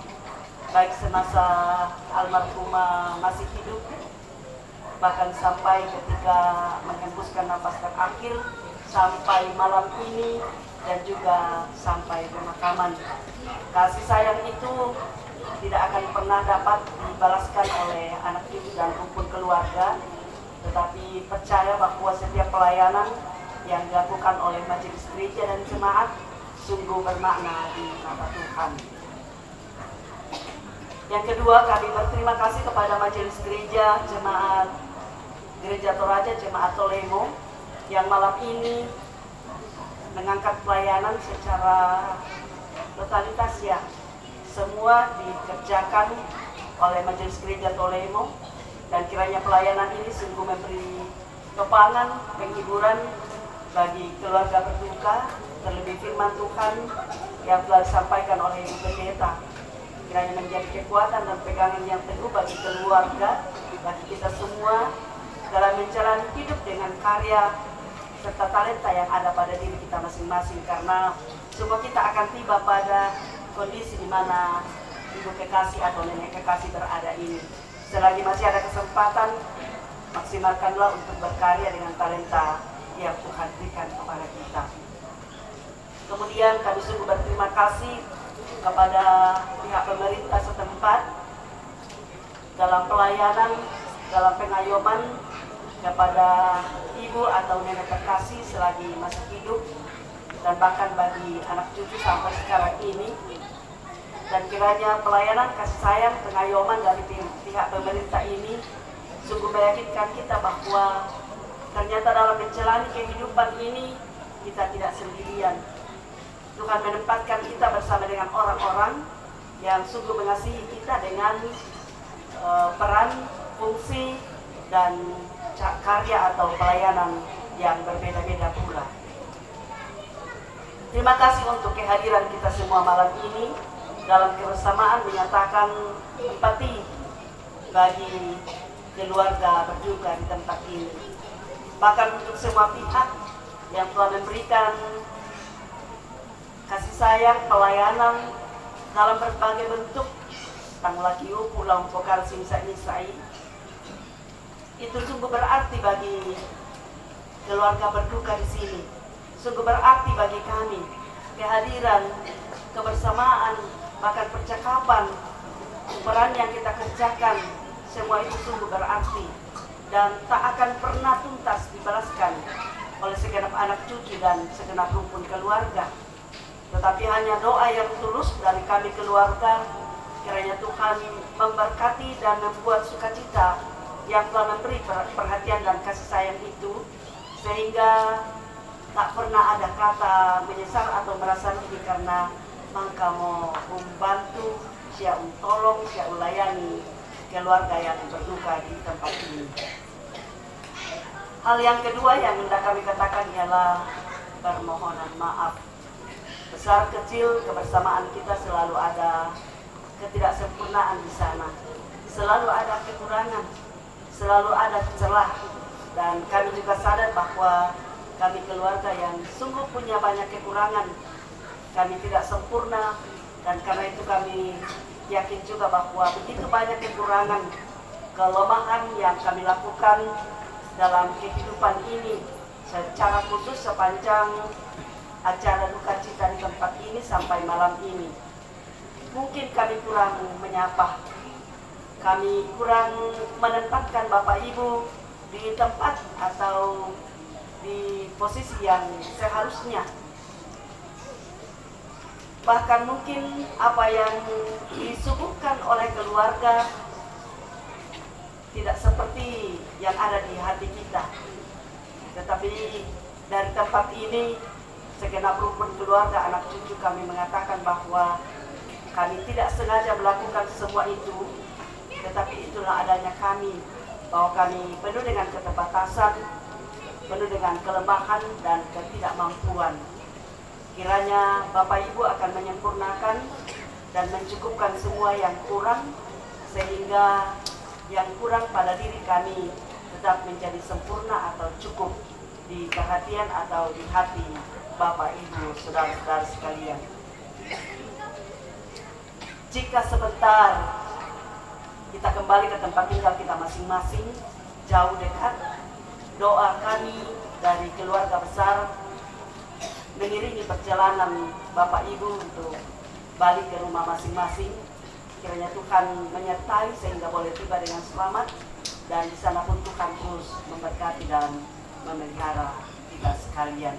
baik semasa almarhumah masih hidup, bahkan sampai ketika menghembuskan nafas terakhir, sampai malam ini, dan juga sampai pemakaman. Kasih sayang itu tidak akan pernah dapat dibalaskan oleh anak cucu dan rumpun keluarga, tetapi percaya bahwa setiap pelayanan yang dilakukan oleh majelis gereja dan jemaat sungguh bermakna di mata Tuhan. Yang kedua, kami berterima kasih kepada majelis gereja, jemaat Gereja Toraja, Jemaat Tolemo, yang malam ini mengangkat pelayanan secara totalitas ya. Semua dikerjakan oleh Majelis Gereja Tolemo, dan kiranya pelayanan ini sungguh memberi topangan, penghiburan bagi keluarga berduka, terlebih firman Tuhan yang telah disampaikan oleh Ibu Pendeta. Kiranya menjadi kekuatan dan pegangan yang teguh bagi keluarga, bagi kita semua dalam menjalani hidup dengan karya serta talenta yang ada pada diri kita masing-masing, karena semua kita akan tiba pada kondisi di mana ibu kekasih atau nenek kekasih berada ini. Selagi masih ada kesempatan, maksimalkanlah untuk berkarya dengan talenta yang Tuhan berikan kepada kita. Kemudian kami sungguh berterima kasih kepada pihak pemerintah setempat dalam pelayanan, dalam pengayoman kepada ibu atau nenek kekasih selagi masih hidup, dan bahkan bagi anak cucu sampai sekarang ini. Dan kiranya pelayanan kasih sayang, pengayoman dari pihak pemerintah ini sungguh meyakinkan kita bahwa ternyata dalam menjalani kehidupan ini kita tidak sendirian. Tuhan menempatkan kita bersama dengan orang-orang yang sungguh mengasihi kita dengan peran, fungsi, dan karya atau pelayanan yang berbeda-beda pula. Terima kasih untuk kehadiran kita semua malam ini dalam kebersamaan menyatakan empati bagi keluarga berduka di tempat ini. Bahkan untuk semua pihak yang telah memberikan kasih sayang, pelayanan dalam berbagai bentuk, tanglaki upu, lampokal, simsa-nisai, itu sungguh berarti bagi keluarga berduka di sini. Sungguh berarti bagi kami kehadiran, kebersamaan, bahkan percakapan, peran yang kita kerjakan, semua itu sungguh berarti dan tak akan pernah tuntas dibalaskan oleh segenap anak cucu dan segenap rumpun keluarga. Tetapi hanya doa yang tulus dari kami keluarga, kiranya Tuhan memberkati dan membuat sukacita yang telah memberi perhatian dan kasih sayang itu, sehingga tak pernah ada kata menyesal atau merasa rugi karena mangka mau membantu, siap tolong, siap melayani keluarga yang berduka di tempat ini. Hal yang kedua yang hendak kami katakan ialah permohonan maaf. Besar kecil kebersamaan kita selalu ada ketidaksempurnaan di sana, selalu ada kekurangan, selalu ada celah, dan kami juga sadar bahwa kami keluarga yang sungguh punya banyak kekurangan. Kami tidak sempurna, dan karena itu kami yakin juga bahwa begitu banyak kekurangan, kelemahan yang kami lakukan dalam kehidupan ini, secara khusus sepanjang acara duka cita di tempat ini sampai malam ini. Mungkin kami kurang menyapa, kami kurang menempatkan Bapak Ibu di tempat atau di posisi yang seharusnya. Bahkan mungkin apa yang disuguhkan oleh keluarga tidak seperti yang ada di hati kita. Tetapi dari tempat ini, segenap rumpun keluarga anak cucu kami mengatakan bahwa kami tidak sengaja melakukan semua itu, tetapi itulah adanya kami, bahwa kami penuh dengan keterbatasan, penuh dengan kelemahan dan ketidakmampuan. Kiranya Bapak Ibu akan menyempurnakan dan mencukupkan semua yang kurang, sehingga yang kurang pada diri kami tetap menjadi sempurna atau cukup di perhatian atau di hati Bapak Ibu, saudara-saudara sekalian. Jika sebentar kita kembali ke tempat tinggal kita masing-masing, jauh dekat, doa kami dari keluarga besar mengiringi perjalanan Bapak Ibu untuk balik ke rumah masing-masing. Kiranya Tuhan menyertai sehingga boleh tiba dengan selamat, dan di sana pun Tuhan terus memberkati dan memelihara kita sekalian.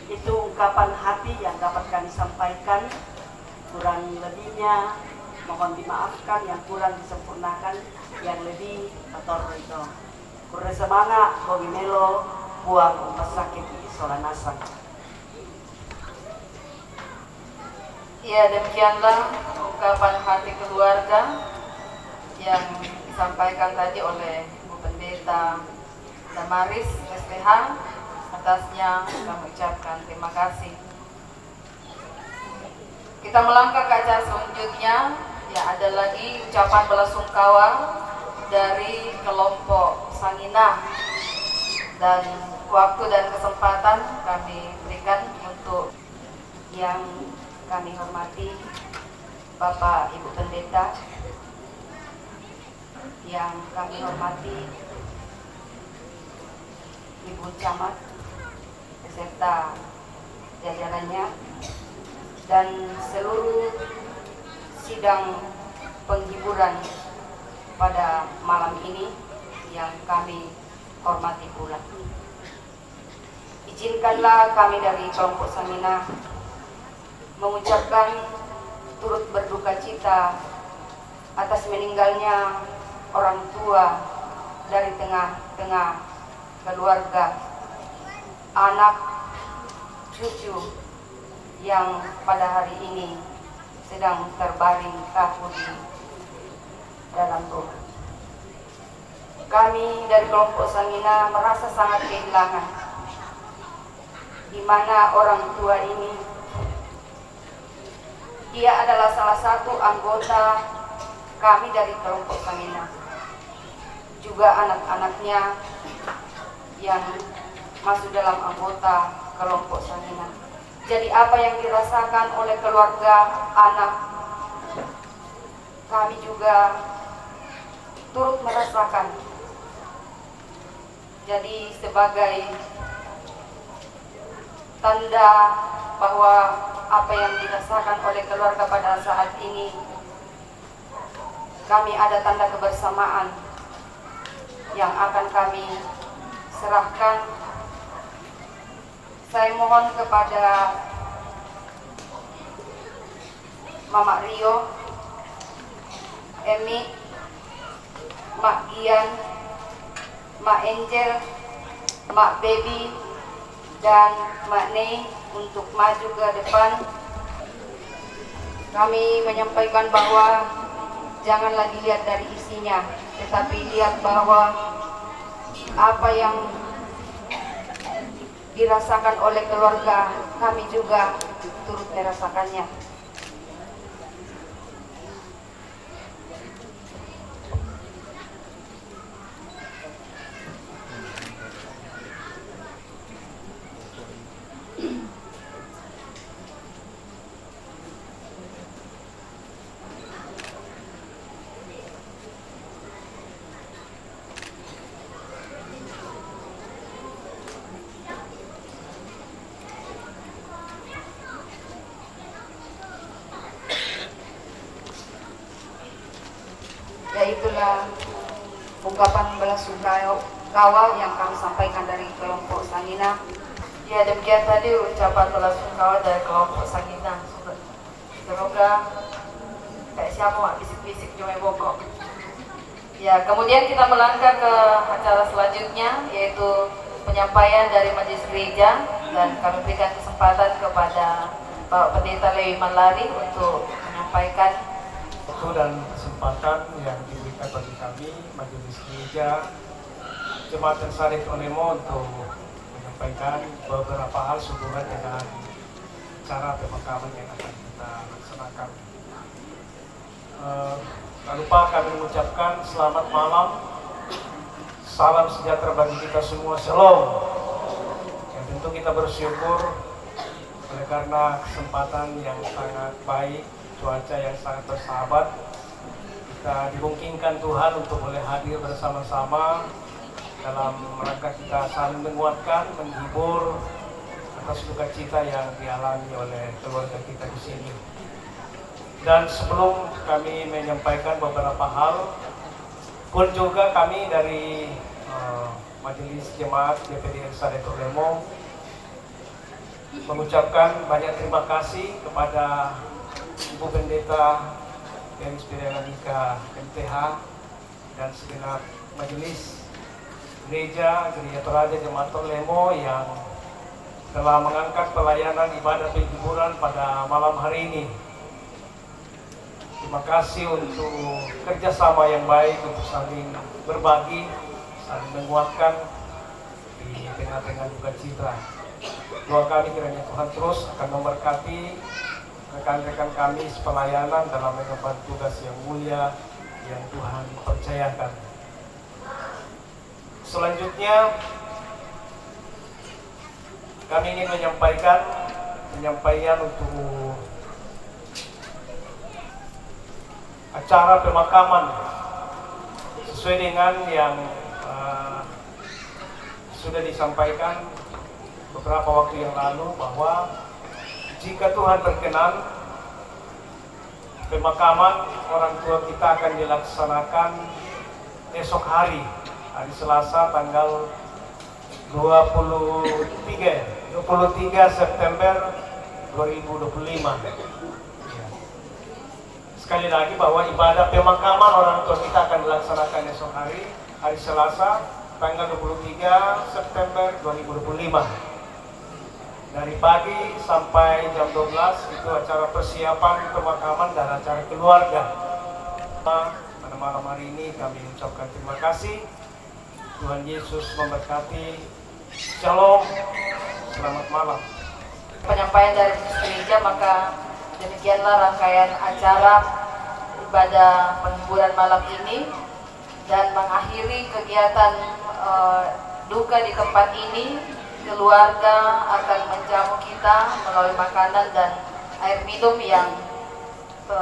Itu ungkapan hati yang dapat kami sampaikan. Kurang lebihnya mohon dimaafkan, yang kurang disempurnakan, yang lebih ator itu. Kurang semangat, Bobi Melo, buang rumah sakit di Solanasang. Ya, demikianlah ungkapan hati keluarga yang disampaikan tadi oleh Ibu Pendeta Damaris SPH. Atasnya kami ucapkan terima kasih. Kita melangkah ke acara selanjutnya. Ya, ada lagi ucapan belasungkawa dari kelompok Sanginah, dan waktu dan kesempatan kami berikan untuk yang kami hormati Bapak Ibu Pendeta, yang kami hormati Ibu Camat beserta jajarannya, dan seluruh sidang penghiburan pada malam ini yang kami hormati pula. Izinkanlah kami dari kelompok Sanginah mengucapkan turut berduka cita atas meninggalnya orang tua dari tengah-tengah keluarga, anak, cucu yang pada hari ini sedang terbaring kaku di dalam rumah. Kami dari kelompok Sanginah merasa sangat kehilangan, di mana orang tua ini dia adalah salah satu anggota kami dari kelompok Sanginah, juga anak-anaknya yang masuk dalam anggota kelompok Sanginah. Jadi apa yang dirasakan oleh keluarga anak, kami juga turut merasakan. Jadi sebagai tanda bahwa apa yang dirasakan oleh keluarga pada saat ini, kami ada tanda kebersamaan yang akan kami serahkan. Saya mohon kepada Mama Rio, Emi, Mak Gian, Mak Angel, Mak Baby, dan Mak Nei untuk maju ke depan. Kami menyampaikan bahwa jangan lagi lihat dari isinya, tetapi lihat bahwa apa yang dirasakan oleh keluarga, kami juga turut merasakannya. Itulah ungkapan belasungkawa yang kami sampaikan dari kelompok Sanginah. Ya, demikian tadi ucapan belasungkawa dari kelompok Sanginah. Semoga kayak siapa mak bisik-bisik cuma bokok. Ya, kemudian kita melangkah ke acara selanjutnya, yaitu penyampaian dari Majelis Gereja, dan kami berikan kesempatan kepada Bapak Pendeta Lewi Malari untuk menyampaikan waktu dan kesempatan yang diberikan bagi kami Majelis Gereja Jemaat Syarif Onemo untuk menyampaikan beberapa hal sehubungan dengan cara pemakaman yang akan kita laksanakan. Tak lupa kami mengucapkan selamat malam, salam sejahtera bagi kita semua, shalom. Yang tentu kita bersyukur oleh karena kesempatan yang sangat baik, cuaca yang sangat bersahabat, kita dimungkinkan Tuhan untuk boleh hadir bersama-sama dalam rangka kita saling menguatkan, menghibur atas duka cita yang dialami oleh keluarga kita di sini. Dan sebelum kami menyampaikan beberapa hal, pun juga kami dari Majelis Jemaat DPD Syarif Onemo mengucapkan banyak terima kasih kepada Ibu Pendeta Denis Pirianika MTH dan segenap majelis gereja Toraja Jemaat Onemo yang telah mengangkat pelayanan ibadah penghiburan pada malam hari ini. Terima kasih untuk kerjasama yang baik untuk saling berbagi, saling menguatkan di tengah-tengah duka cita. Doa kami kiranya Tuhan terus akan memberkati rekan-rekan kami sepelayanan dalam mengemban tugas yang mulia yang Tuhan percayakan. Selanjutnya kami ingin penyampaian untuk acara pemakaman sesuai dengan yang sudah disampaikan beberapa waktu yang lalu, bahwa jika Tuhan berkenan pemakaman orang tua kita akan dilaksanakan esok hari Selasa tanggal 23 September 2025. Sekali lagi bahwa ibadah pemakaman orang tua kita akan dilaksanakan esok hari Selasa tanggal 23 September 2025. Dari pagi sampai jam 12 itu acara persiapan pemakaman dan acara keluarga. Pada malam hari ini kami ucapkan terima kasih. Tuhan Yesus memberkati. Shalom. Selamat malam. Penyampaian dari gereja, maka demikianlah rangkaian acara ibadah penghiburan malam ini, dan mengakhiri kegiatan duka di tempat ini. Keluarga akan menjamu kita melalui makanan dan air minum yang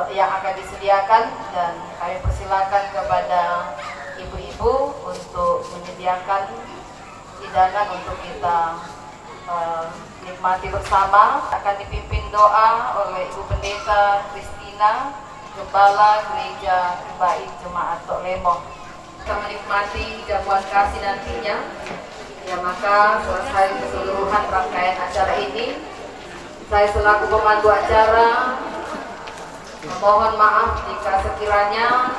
akan disediakan, dan kami persilakan kepada ibu-ibu untuk menyediakan hidangan untuk kita nikmati bersama. Akan dipimpin doa oleh Ibu Pendeta Kristina, Gembala Gereja Baik Jemaat Tok Lemo. Kita menikmati jamuan kasih nantinya. Ya, maka selesai keseluruhan rangkaian acara ini, saya selaku pemandu acara memohon maaf jika sekiranya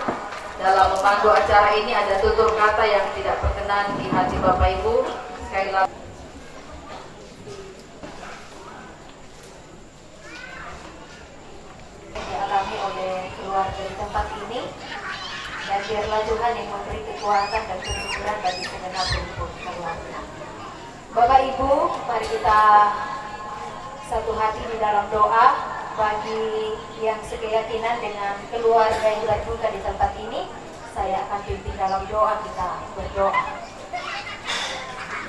dalam memandu acara ini ada tutur kata yang tidak berkenan di hati Bapak Ibu. Sekali lagi dialami oleh keluarga di tempat ini, dan biarlah Tuhan yang memberi kekuatan dan kesuburan bagi segenap rumput keluarga. Bapak Ibu, mari kita satu hati di dalam doa bagi yang sekeyakinan dengan keluarga yang berduka di tempat ini. Saya akan pimpin dalam doa, kita berdoa.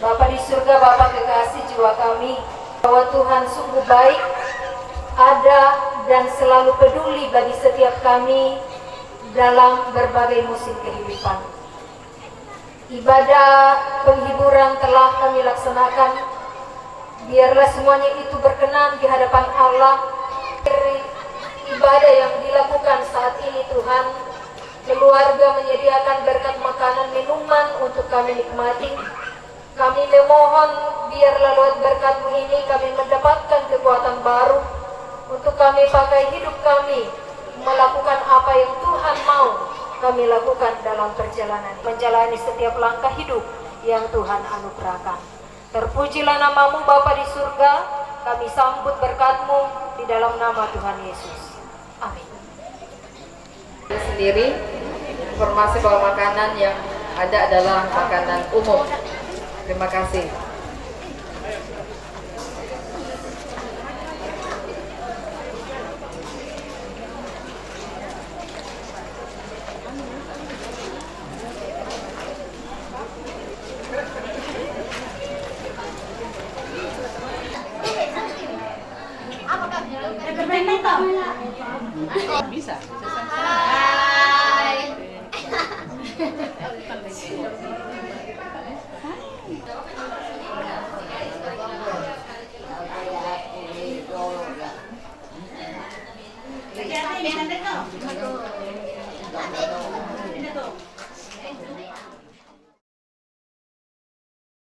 Bapa di surga, Bapa kekasih jiwa kami, bahwa Tuhan sungguh baik, ada dan selalu peduli bagi setiap kami dalam berbagai musim kehidupan. Ibadah penghiburan telah kami laksanakan. Biarlah semuanya itu berkenan di hadapan Allah. Ibadah yang dilakukan saat ini Tuhan, keluarga menyediakan berkat makanan minuman untuk kami nikmati. Kami memohon biarlah lewat berkat-Mu ini kami mendapatkan kekuatan baru untuk kami pakai hidup kami, melakukan apa yang Tuhan mau kami lakukan dalam perjalanan, menjalani setiap langkah hidup yang Tuhan anugerahkan. Terpujilah nama-Mu Bapa di surga, kami sambut berkat-Mu di dalam nama Tuhan Yesus. Amin. Sendiri, informasi bahwa makanan yang ada adalah makanan umum. Terima kasih. Bisa. Hai. Hati-hati,